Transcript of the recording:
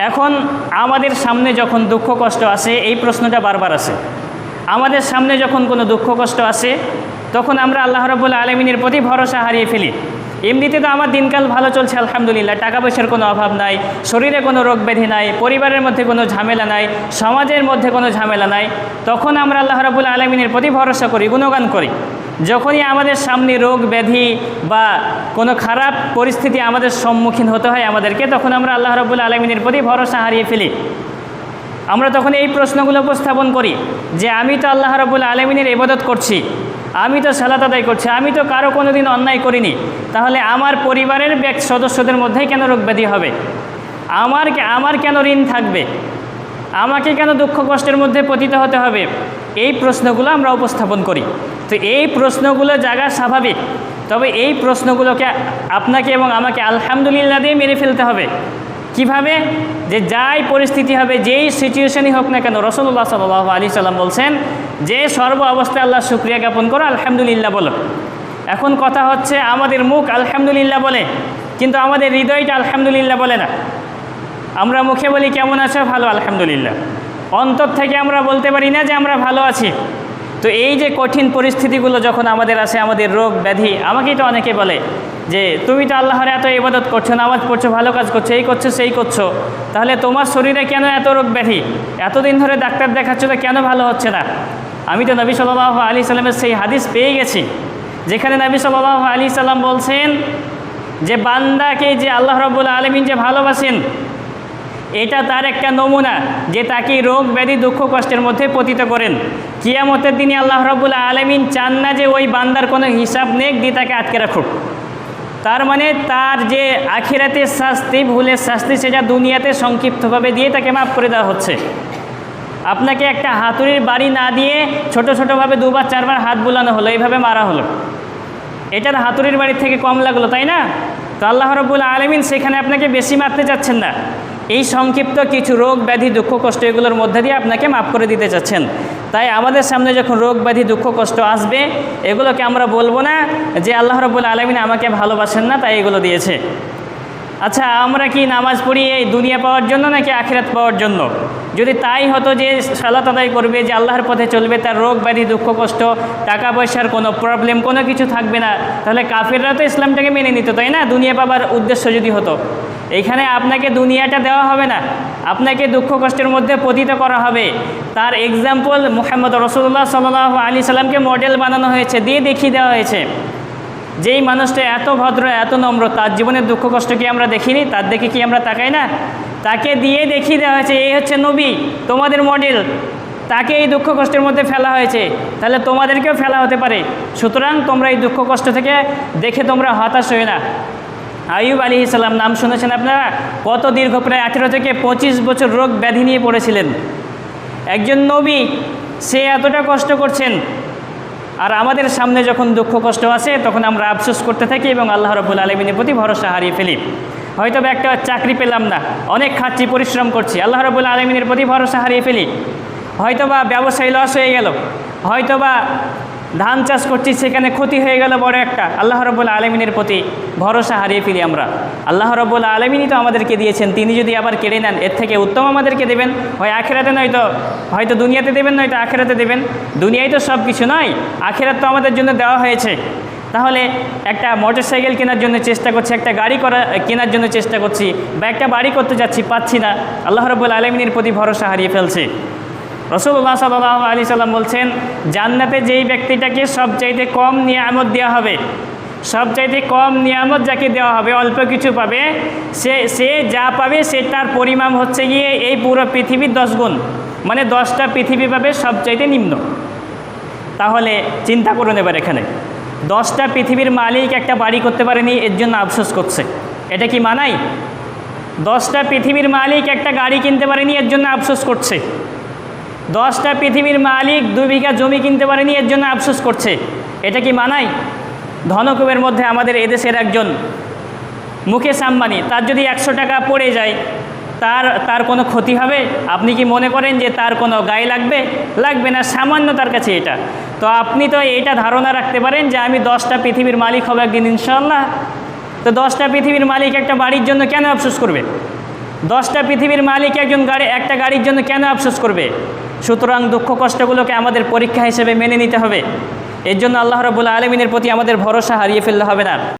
এখন আমাদের সামনে যখন দুঃখ কষ্ট আসে, এই প্রশ্নটা বারবার আসে, আমাদের সামনে যখন কোনো দুঃখ কষ্ট আসে তখন আমরা আল্লাহ রাব্বুল আলামিনের প্রতি ভরসা হারিয়ে ফেলি। এমনিতে তো আমার দিনকাল ভালো চলছে আলহামদুলিল্লাহ, টাকা পয়সার কোনো অভাব নাই, শরীরে কোনো রোগ ব্যাধি নাই, পরিবারের মধ্যে কোনো ঝামেলা নাই, সমাজের মধ্যে কোনো ঝামেলা নাই, তখন আমরা আল্লাহ রাব্বুল আলামিনের প্রতি ভরসা করি, গুণগান করি। যখনই আমাদের সামনে রোগ ব্যাধি বা কোনো খারাপ পরিস্থিতি আমাদের সম্মুখীন হতে হয় আমাদেরকে, তখন আমরা আল্লাহ রাব্বুল আলামিনের প্রতি ভরসা হারিয়ে ফেলি। আমরা তখন এই প্রশ্নগুলো উপস্থাপন করি যে আমি তো আল্লাহ রাব্বুল আলামিনের ইবাদত করছি, আমি তো সালাত আদায় করছি, আমি তো কারো কোনো দিন অন্যায় করিনি, তাহলে আমার পরিবারের সদস্যদের মধ্যেই কেন রোগ ব্যাধি হবে, আমার কেন ঋণ থাকবে, আমাকে কেন দুঃখ কষ্টের মধ্যে পতিত হতে হবে? এই প্রশ্নগুলো আমরা উপস্থাপন করি। তো এই প্রশ্নগুলো জাগা স্বাভাবিক, তবে এই প্রশ্নগুলোকে আপনাকে এবং আমাকে আলহামদুলিল্লাহ দিয়ে মেরে ফেলতে হবে। কিভাবে? যে যাই পরিস্থিতি হবে, যেই সিচুয়েশনই হোক না কেন, রাসূলুল্লাহ সাল্লাল্লাহু আলাইহি সাল্লাম বলছেন যে সর্ব অবস্থায় আল্লাহ শুকরিয়া জ্ঞাপন করো, আলহামদুলিল্লাহ বলো। এখন কথা হচ্ছে আমাদের মুখ আলহামদুলিল্লাহ বলে, কিন্তু আমাদের হৃদয়টা আলহামদুলিল্লাহ বলে না। আমরা মুখে বলি কেমন আছো, ভালো আলহামদুলিল্লাহ, অন্তর থেকে আমরা বলতে পারি না যে আমরা ভালো আছি। তো এই যে কঠিন পরিস্থিতিগুলো যখন আমাদের আসে, আমাদের রোগ ব্যাধি, আমাকেই তো অনেকে বলে যে তুমি তো আল্লাহর এত ইবাদত করছো, নামাজ পড়ছো, ভালো কাজ করছো, এই করছো সেই করছো, তাহলে তোমার শরীরে কেন এত রোগ ব্যাধি? এতদিন ধরে ডাক্তার দেখাচ্ছ তো কেন ভালো হচ্ছে না? আমি তো নবী সাল্লাল্লাহু আলাইহি সাল্লামের সেই হাদিস পেয়ে গেছি যেখানে নবী সাল্লাল্লাহু আলাইহি সাল্লাম বলছেন যে বান্দাকে যে আল্লাহ রাব্বুল আলামিন যে ভালোবাসেন, এটা তার একটা নমুনা যে তাকে রোগ ব্যাধি দুঃখ কষ্টের মধ্যে পতিত করেন। কিয়ামতের দিনে আল্লাহ রাব্বুল আলামিন চান না যে ওই বান্দার কোনো হিসাব নেক দিয়ে তাকে আটকে রাখুক। তার মানে তার যে আখিরাতের শাস্তি, ভুলের শাস্তি, সেটা দুনিয়াতে সংক্ষিপ্তভাবে দিয়ে তাকে মাফ করে দেওয়া হচ্ছে। আপনাকে একটা হাতুড়ির বাড়ি না দিয়ে ছোট ছোটোভাবে দুবার চারবার হাত বুলানো হলো, এইভাবে মারা হলো, এটার হাতুড়ির বাড়ির থেকে কম লাগলো, তাই না? তো আল্লাহ রাব্বুল আলামিন সেখানে আপনাকে বেশি মারতে চাচ্ছেন না, এই সংক্ষিপ্ত কিছু রোগ ব্যাধি দুঃখ কষ্ট এগুলোর মধ্যে দিয়ে আপনাকে মাফ করে দিতে চাচ্ছেন। তাই আমাদের সামনে যখন রোগ ব্যাধি দুঃখ কষ্ট আসবে, এগুলোকে আমরা বলবো না যে আল্লাহ রাব্বুল আলামিন আমাকে ভালোবাসেন না তাই এগুলো দিয়েছে। আচ্ছা, আমরা কি নামাজ পড়ি এই দুনিয়া পাওয়ার জন্য নাকি আখিরাত পাওয়ার জন্য? যদি তাই হতো যে সালাত আদায় করবে, যে আল্লাহর পথে চলবে, তার রোগ ব্যাধি দুঃখ কষ্ট টাকা পয়সার কোনো প্রবলেম কোনো কিছু থাকবে না, তাহলে কাফিররা তো ইসলামটাকে মেনে নিত, তাই না? দুনিয়া পাবার উদ্দেশ্য যদি হতো। এইখানে আপনাকে দুনিয়াটা দেওয়া হবে না, আপনাকে দুঃখ কষ্টের মধ্যে পতিত করা হবে। তার এক্সাম্পল মুহাম্মদ রাসূলুল্লাহ সাল্লাল্লাহু আলাইহি সাল্লামকে মডেল বানানো হয়েছে, দিয়ে দেখিয়ে দেওয়া হয়েছে। যেই মানুষটা এত ভদ্র, এত নম্র, তার জীবনের দুঃখ কষ্ট কি আমরা দেখিনি? তার দেখে কি আমরা তাকাই না? তাকে দিয়ে দেখিয়ে দেওয়া হয়েছে এই হচ্ছে নবী, তোমাদের মডেল, তাকে এই দুঃখ কষ্টের মধ্যে ফেলা হয়েছে, তাহলে তোমাদেরকেও ফেলা হতে পারে। সুতরাং তোমরা এই দুঃখ কষ্ট থেকে দেখে তোমরা হতাশ হয়ে না। আইয়ুব আলাইহিস সালাম নাম শুনেছেন আপনারা? কত দীর্ঘ, প্রায় 18 থেকে 25 বছর রোগ ব্যাধি নিয়ে পড়েছিলেন। একজন নবী, সে এতটা কষ্ট করছেন, আর আমাদের সামনে যখন দুঃখ কষ্ট আসে তখন আমরা আফসোস করতে থাকি এবং আল্লাহ রাব্বুল আলামিনের প্রতি ভরসা হারিয়ে ফেলি। হয়তো বা একটা চাকরি পেলাম না, অনেক খাচ্ছি, পরিশ্রম করছি, আল্লাহ রাব্বুল আলামিনের প্রতি ভরসা হারিয়ে ফেলি। হয়তো বা ব্যবসায় লস হয়ে গেল, হয়তো বা ধান চাষ করছি, সেখানে ক্ষতি হয়ে গেল বড় একটা, আল্লাহ রাব্বুল আলামিনের প্রতি ভরসা হারিয়ে ফেলি আমরা। আল্লাহ রাব্বুল আলামিনই তো আমাদেরকে দিয়েছেন, তিনি যদি আবার কেড়ে নেন এর থেকে উত্তম আমাদেরকে দেবেন, হয় আখিরাতে নয়তো হয়তো দুনিয়াতে দেবেন, নয়তো আখিরাতে দেবেন। দুনিয়ায় তো সব কিছু নয়, আখিরাত তো আমাদের জন্য দেওয়া হয়েছে। তাহলে একটা মোটরসাইকেল কেনার জন্য চেষ্টা করছি, একটা গাড়ি কেনার জন্য চেষ্টা করছি, বা একটা বাড়ি করতে যাচ্ছি, পাচ্ছি না, আল্লাহ রাব্বুল আলামিনের প্রতি ভরসা হারিয়ে ফেলছে। রাসূলুল্লাহ সাল্লাল্লাহু আলাইহি সাল্লাম বলছেন জান্নাতে যেই ব্যক্তিটাকে সবচাইতে কম নিয়ামত দেওয়া হবে, সবচাইতে কম নিয়ামত যাকে দেওয়া হবে, অল্প কিছু পাবে, সে যা পাবে সে তার পরিমাণ হচ্ছে গিয়ে এই পুরো পৃথিবীর 10 গুণ, মানে 10টা পৃথিবী পাবে সবচাইতে নিম্ন। তাহলে চিন্তা করুন এবার, এখানে 10টা পৃথিবীর মালিক একটা বাড়ি করতে পারেনি, এর জন্য আফসোস করছে, এটা কি মানায়? 10টা পৃথিবীর মালিক একটা গাড়ি কিনতে পারেনি, এর জন্য আফসোস করছে। 10টা পৃথিবীর মালিক 2 বিঘা জমি কিনতে পারেনি, এর জন্য আফসোস করছে, এটা কি মানায়? ধনকুবের মধ্যে আমাদের এদেশের একজন মুকেশ আম্বানি, তার যদি 100 টাকা পড়ে যায়, তার কোনো ক্ষতি হবে? আপনি কি মনে করেন যে তার কোনো গায়ে লাগবে না? সামান্য তার কাছে এটা। তো আপনি তো এইটা ধারণা রাখতে পারেন যে আমি 10টা পৃথিবীর মালিক হব একদিন ইনশাআল্লাহ। তো 10টা পৃথিবীর মালিক একটা বাড়ির জন্য কেন আফসোস করবে? 10টা পৃথিবীর মালিক একটা গাড়ির জন্য কেন আফসোস করবে? সুতরাং দুঃখ কষ্টগুলোকে আমাদের পরীক্ষা হিসেবে মেনে নিতে হবে। এর জন্য আল্লাহ রাব্বুল আলামিনের প্রতি আমাদের ভরসা হারিয়ে ফেললে হবে না।